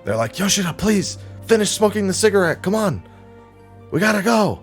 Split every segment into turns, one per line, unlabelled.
They're like, Yoshida, please finish smoking the cigarette. Come on. We gotta go.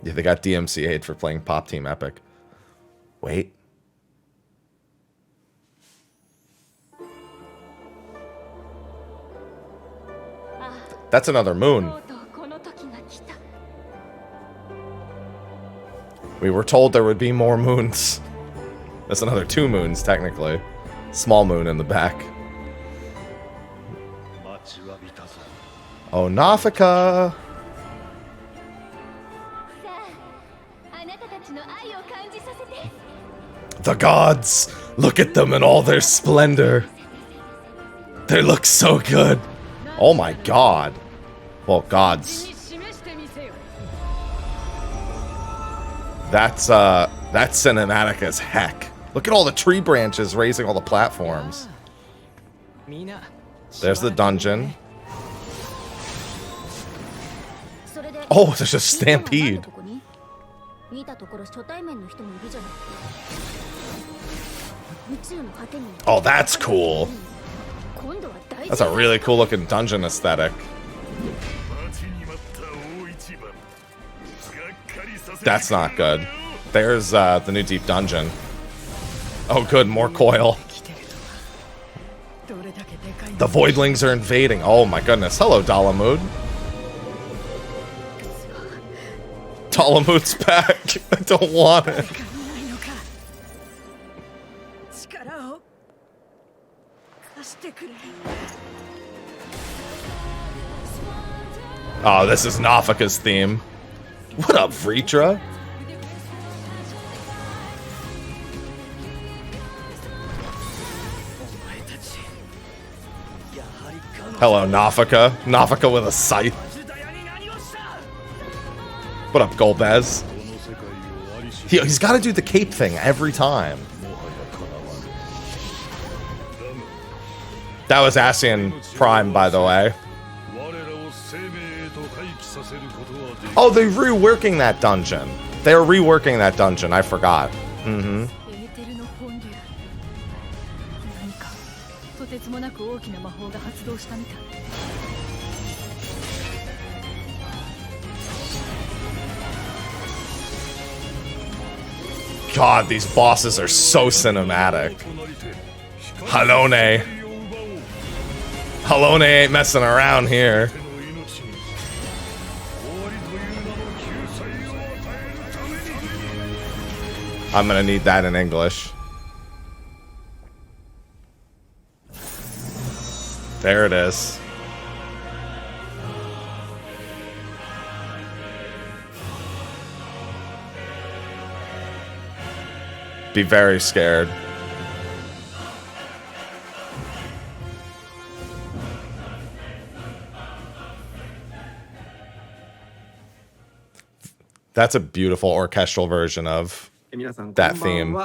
Yeah, they got DMCA'd for playing Pop Team Epic. Wait. That's another moon. We were told there would be more moons. That's another 2 moons, technically. Small moon in the back. Oh, Nafika! The gods! Look at them in all their splendor! They look so good! Oh my god! Well, gods. That's cinematic as heck. Look at all the tree branches raising all the platforms. There's the dungeon. Oh, there's a stampede. Oh, that's cool. That's a really cool looking dungeon aesthetic. That's not good. There's the new deep dungeon. Oh good, more coil. The voidlings are invading. Oh my goodness. Hello, Dalamud. Dalamud's back. I don't want it. Oh, this is Nafika's theme. What up, Vritra? Hello, Nafika. Nafika with a scythe. What up, Golbez? He's got to do the cape thing every time. That was Asian Prime, by the way. Oh, they're reworking that dungeon. They're reworking that dungeon. I forgot. Mm-hmm. God, these bosses are so cinematic. Halone. Halone ain't messing around here. I'm gonna need that in English. There it is. Be very scared. That's a beautiful orchestral version of that theme.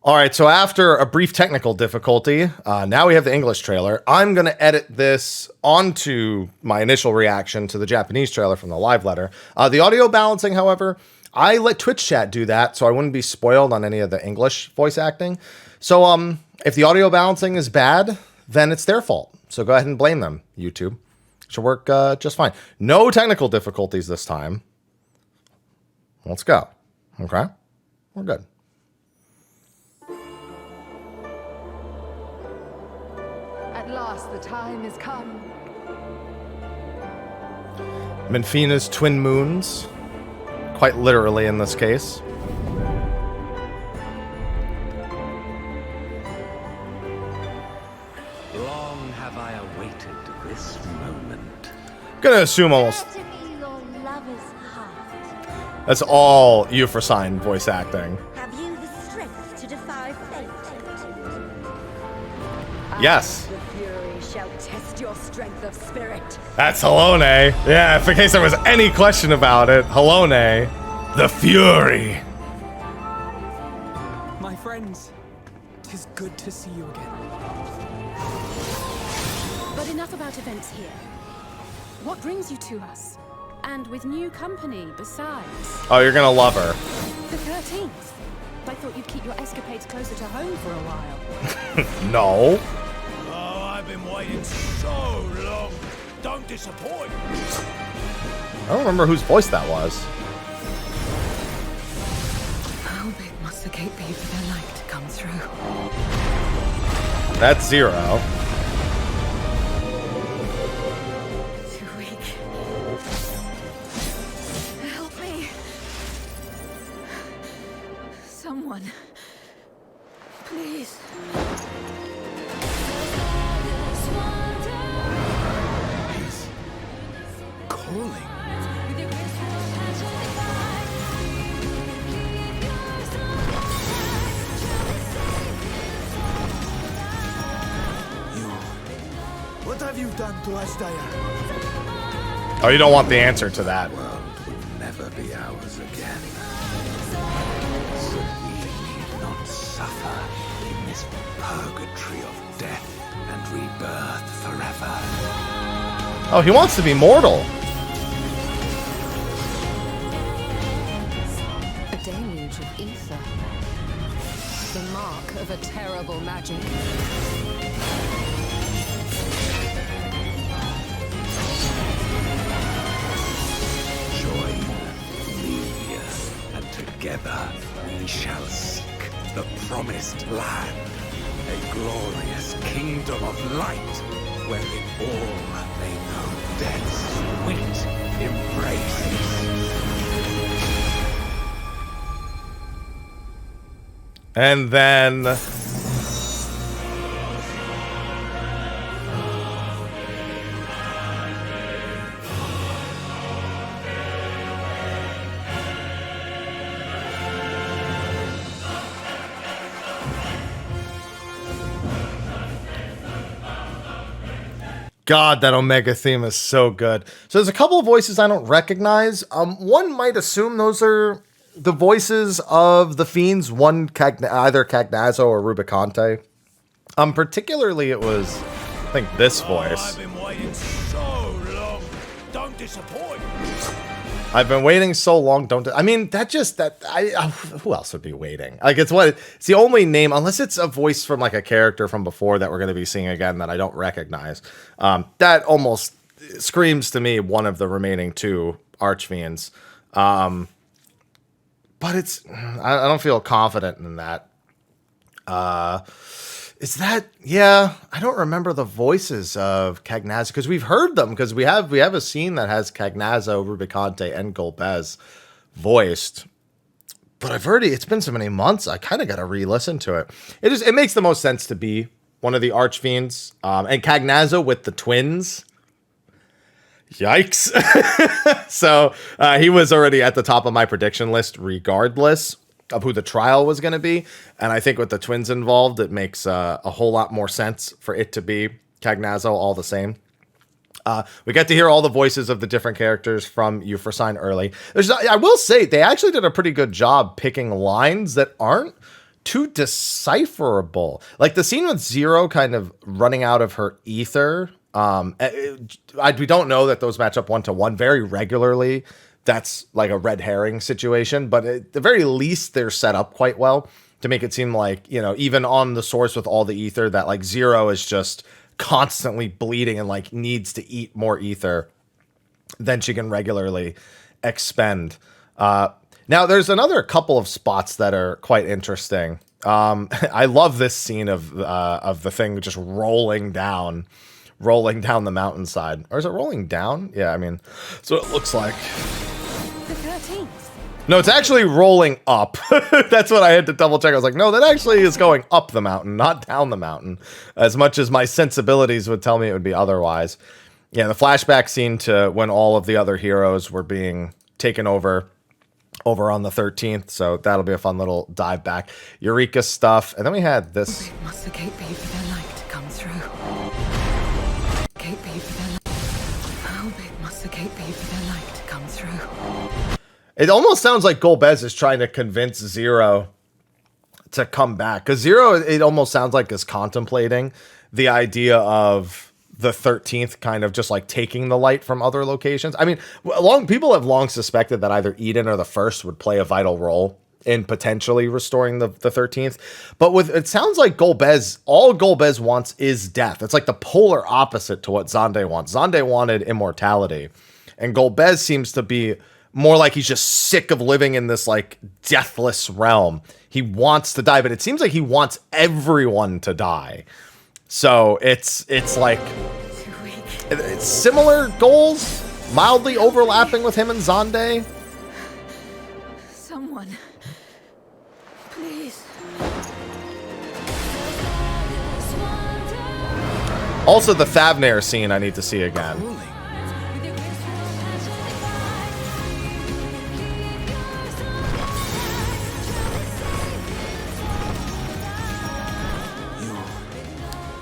Alright, so after a brief technical difficulty, now we have the English trailer. I'm going to edit this onto my initial reaction to the Japanese trailer from the live letter. The audio balancing, however, I let Twitch chat do that, so I wouldn't be spoiled on any of the English voice acting. So if the audio balancing is bad, then it's their fault. So go ahead and blame them, YouTube. Should work just fine. No technical difficulties this time. Let's go. Okay? We're good.
At last the time has come.
Minfina's twin moons. Quite literally in this case.
Long have I awaited this moment.
Gonna assume almost... That's all Euphrosyne voice acting.
Have you the strength to defy fate?
Yes.
The fury shall test your strength of spirit.
That's Halone. Yeah, if in case there was any question about it, Halone. The Fury.
My friends, 'tis good to see you again.
But enough about events here. What brings you to us? And with new company besides.
Oh, you're gonna love her.
The 13th. I thought you'd keep your escapades closer to home for a while.
No.
Oh, I've been waiting so long. Don't disappoint.
I don't remember whose voice that was.
How big must the gate be for their light to come through?
That's Zero.
Too weak. Help me. Someone. Please.
He's calling.
What have you done to us, Daya?
Oh, you don't want the answer to that.
World will never be ours again. So we need not suffer in this purgatory of death and rebirth forever.
Oh, he wants to be mortal.
A deluge of ether. The mark of a terrible magic.
Join me, and together we shall seek the promised land, a glorious kingdom of light, wherein all may know death's sweet embrace.
And then God, that Omega theme is so good. So there's a couple of voices I don't recognize. One might assume those are the voices of the fiends. One either Cagnazzo or Rubicante. Particularly it was, I think, this voice.
I've been waiting so long. Don't disappoint.
I've been waiting so long. I mean, who else would be waiting? Like, it's the only name, unless it's a voice from like a character from before that we're going to be seeing again that I don't recognize. That almost screams to me one of the remaining two Archfiends. But I don't feel confident in that. Is that, yeah, I don't remember the voices of Cagnazzo because we've heard them because we have a scene that has Cagnazzo, Rubicante, and Golbez voiced. But it's been so many months, I kind of got to re-listen to it. It makes the most sense to be one of the Archfiends. And Cagnazzo with the twins. Yikes. So he was already at the top of my prediction list regardless of who the trial was going to be. And I think with the twins involved, it makes a whole lot more sense for it to be Cagnazzo all the same. We get to hear all the voices of the different characters from Euphrosyne early. I will say, they actually did a pretty good job picking lines that aren't too decipherable. Like the scene with Zero kind of running out of her ether. We don't know that those match up 1-to-1 very regularly. That's like a red herring situation, but at the very least, they're set up quite well to make it seem like, even on the source with all the ether, that like Zero is just constantly bleeding and like needs to eat more ether than she can regularly expend. Now, there's another couple of spots that are quite interesting. I love this scene of the thing just rolling down the mountainside. Or is it rolling down? Yeah, I mean, that's what it looks like.
The 13th.
No, it's actually rolling up. That's what I had to double check. I was like, no, that actually is going up the mountain, not down the mountain, as much as my sensibilities would tell me it would be otherwise. Yeah, the flashback scene to when all of the other heroes were being taken over on the 13th. So that'll be a fun little dive back. Eureka stuff. And then we had this.
Big must the gate be for their light to come through? Gate be for their light. How big must the gate be for their light to come through?
It almost sounds like Golbez is trying to convince Zero to come back. Because Zero, it almost sounds like is contemplating the idea of the 13th kind of just like taking the light from other locations. I mean, people have long suspected that either Eden or the First would play a vital role in potentially restoring the 13th. But with it sounds like Golbez, all Golbez wants is death. It's like the polar opposite to what Xande wants. Xande wanted immortality, and Golbez seems to be more like he's just sick of living in this like deathless realm. He wants to die, but it seems like he wants everyone to die. So it's like it's similar goals, mildly overlapping with him and Xande.
Someone. Please.
Also, the Thavnair scene I need to see again.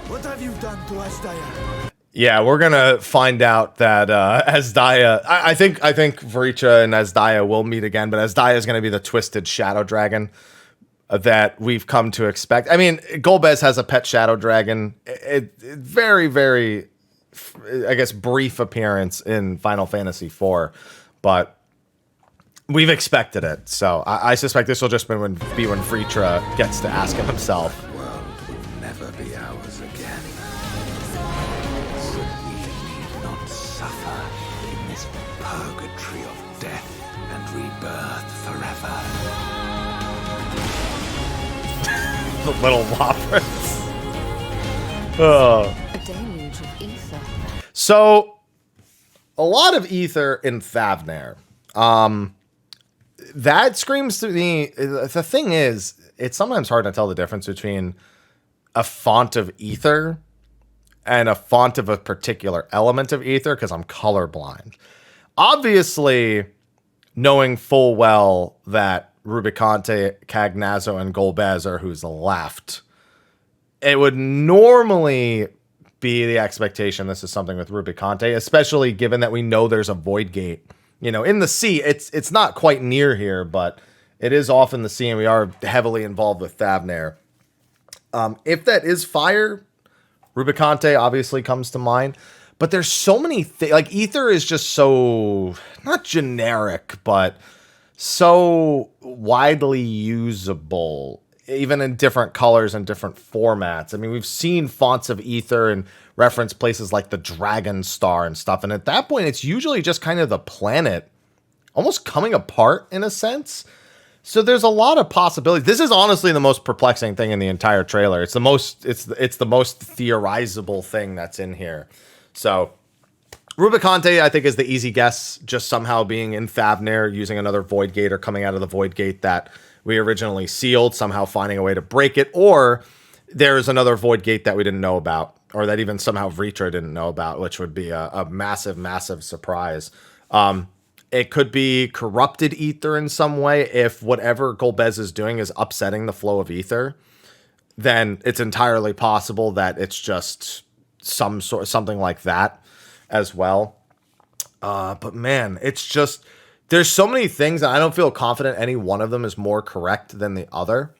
What have you done to Asdaya?
Yeah, we're gonna find out that Asdaya. I think Vricha and Asdaya will meet again, but Asdaya is gonna be the twisted shadow dragon that we've come to expect. I mean, Golbez has a pet shadow dragon. Very, very, I guess, brief appearance in Final Fantasy IV, but we've expected it. So I suspect this will just be when Vricha gets to ask him himself.
The world will never be ours again. So we need not suffer in this purgatory of death and rebirth forever.
The little whoppers. Oh.
A deluge of ether.
So, a lot of ether in Thavnair. That screams to me. The thing is, it's sometimes hard to tell the difference between a font of ether and a font of a particular element of ether because I'm colorblind. Obviously, knowing full well that Rubicante, Cagnazzo, and Golbez are who's left, it would normally be the expectation this is something with Rubicante, especially given that we know there's a void gate. You know, in the sea, it's not quite near here, but it is off in the sea, and we are heavily involved with Thavnair. If that is fire, Rubicante obviously comes to mind. But there's so many things. Like, ether is just so, not generic, but so widely usable, even in different colors and different formats. I mean, we've seen fonts of ether and reference places like the Dragon Star and stuff. And at that point, it's usually just kind of the planet almost coming apart in a sense. So there's a lot of possibilities. This is honestly the most perplexing thing in the entire trailer. It's the most theorizable thing that's in here. So Rubicante, I think, is the easy guess, just somehow being in Thavnair, using another Void Gate or coming out of the Void Gate that we originally sealed, somehow finding a way to break it, or there's another Void Gate that we didn't know about, or that even somehow Vritra didn't know about, which would be a massive, massive surprise. It could be corrupted ether in some way. If whatever Golbez is doing is upsetting the flow of ether, then it's entirely possible that it's just something like that as well. But man, it's just, there's so many things that I don't feel confident any one of them is more correct than the other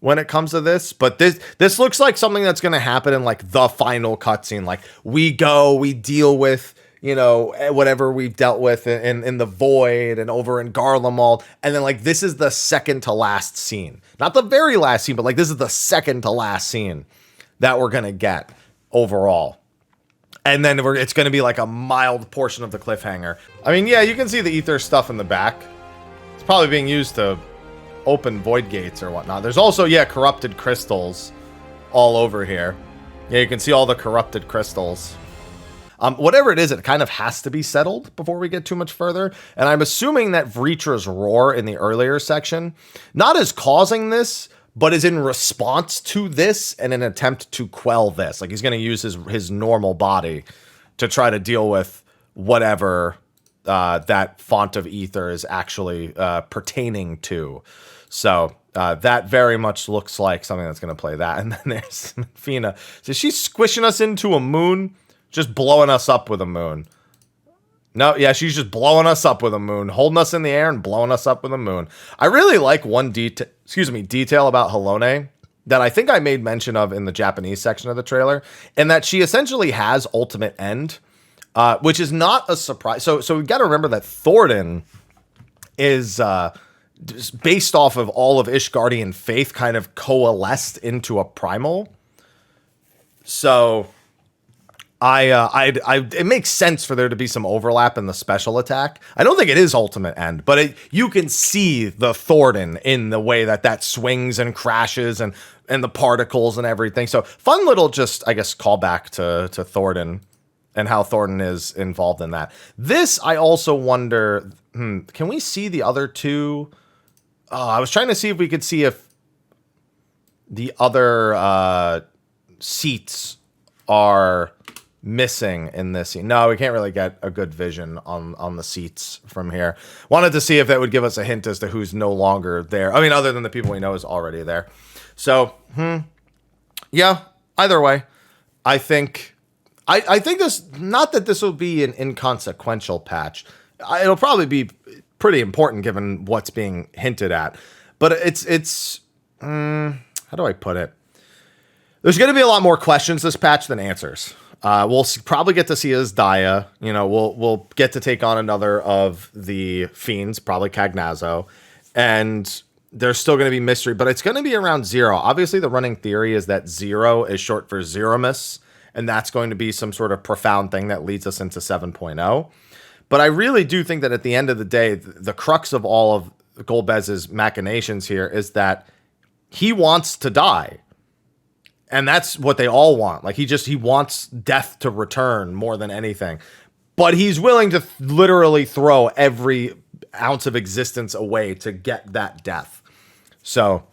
when it comes to this. But this looks like something that's going to happen in like the final cutscene. Like we deal with, you know, whatever we've dealt with in the Void and over in Garlemald. And then like, this is the second to last scene, not the very last scene, but like, this is the second to last scene that we're going to get overall. And then it's going to be like a mild portion of the cliffhanger. I mean, yeah, you can see the ether stuff in the back. It's probably being used to open void gates or whatnot. There's also, yeah, corrupted crystals all over here. Yeah, you can see all the corrupted crystals. Whatever it is, it kind of has to be settled before we get too much further. And I'm assuming that Vritra's roar in the earlier section, not as causing this, but is in response to this and an attempt to quell this. Like he's going to use his normal body to try to deal with whatever that font of ether is actually pertaining to. So that very much looks like something that's going to play that. And then there's Fina. So she's squishing us into a moon, just blowing us up with a moon. No, yeah, she's just blowing us up with a moon, holding us in the air and blowing us up with a moon. I really like one detail about Halone that I think I made mention of in the Japanese section of the trailer, and that she essentially has ultimate end, which is not a surprise. So we got to remember that Thornton is based off of all of Ishgardian faith, kind of coalesced into a primal. So it makes sense for there to be some overlap in the special attack. I don't think it is ultimate end, but you can see the Thornton in the way that swings and crashes and the particles and everything. So fun little just, I guess, callback to Thornton and how Thornton is involved in that. This, I also wonder, can we see the other two? I was trying to see if we could see if the other seats are missing in this scene. No, we can't really get a good vision on the seats from here. Wanted to see if that would give us a hint as to who's no longer there. I mean, other than the people we know is already there. So, yeah, either way, I think this, not that this will be an inconsequential patch. It'll probably be pretty important given what's being hinted at, but it's how do I put it? There's going to be a lot more questions this patch than answers. We'll probably get to see Azdaia. We'll get to take on another of the fiends, probably Cagnazzo, and there's still going to be mystery, but it's going to be around 0. Obviously, the running theory is that 0 is short for Zeromus, and that's going to be some sort of profound thing that leads us into 7.0. But I really do think that at the end of the day, the crux of all of Golbez's machinations here is that he wants to die. And that's what they all want. Like, he wants death to return more than anything. But he's willing to literally throw every ounce of existence away to get that death. So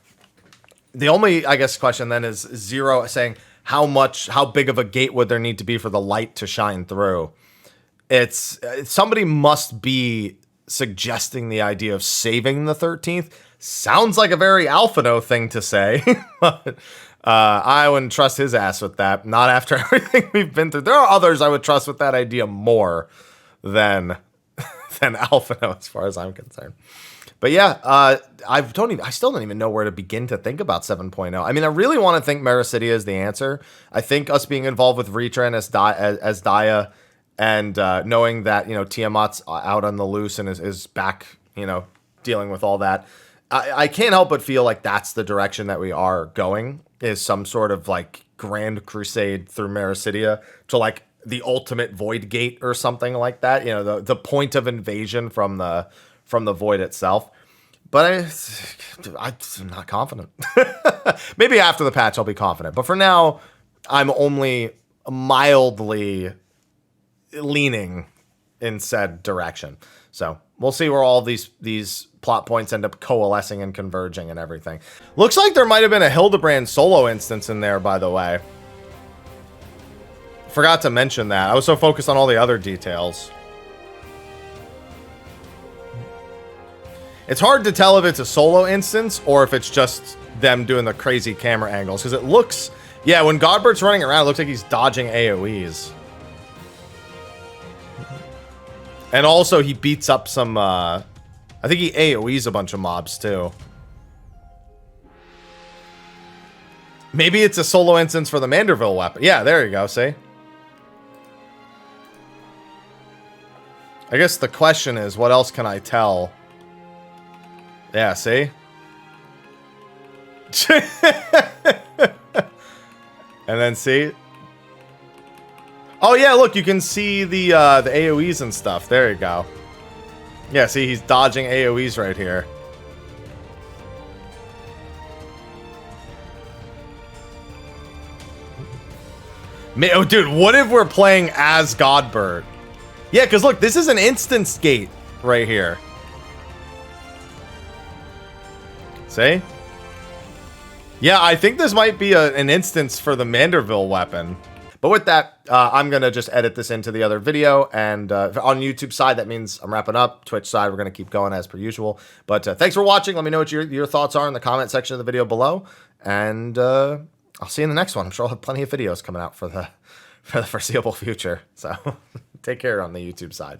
the only, I guess, question then is 0 saying how big of a gate would there need to be for the light to shine through? It's somebody must be suggesting the idea of saving the 13th. Sounds like a very Alphino thing to say, but I wouldn't trust his ass with that. Not after everything we've been through. There are others I would trust with that idea more than Alphino, as far as I'm concerned. But yeah, I still don't even know where to begin to think about 7.0. I mean, I really want to think Mericidia is the answer. I think us being involved with Ritra and Azdaia, and knowing that, Tiamat's out on the loose and is back, dealing with all that. I can't help but feel like that's the direction that we are going, is some sort of like grand crusade through Mericidia to like the ultimate void gate or something like that. The point of invasion from the void itself. But I'm not confident. Maybe after the patch I'll be confident. But for now, I'm only mildly leaning in said direction. So we'll see where all these plot points end up coalescing and converging and everything. Looks like there might have been a Hildebrand solo instance in there, by the way. Forgot to mention that. I was so focused on all the other details. It's hard to tell if it's a solo instance or if it's just them doing the crazy camera angles, because it looks, yeah, when Godbert's running around, it looks like he's dodging AoEs. And also he beats up some, I think he AoEs a bunch of mobs too. Maybe it's a solo instance for the Manderville weapon. Yeah, there you go, see? I guess the question is, what else can I tell? Yeah, see? And then see? Oh yeah, look, you can see the AoEs and stuff. There you go. Yeah, see, he's dodging AoEs right here. Oh, dude, what if we're playing as Godbert? Yeah, because look, this is an instance gate right here. See? Yeah, I think this might be an instance for the Manderville weapon. But with that, I'm going to just edit this into the other video. And on YouTube side, that means I'm wrapping up. Twitch side, we're going to keep going as per usual. But thanks for watching. Let me know what your thoughts are in the comment section of the video below. And I'll see you in the next one. I'm sure I'll have plenty of videos coming out for the foreseeable future. So take care on the YouTube side.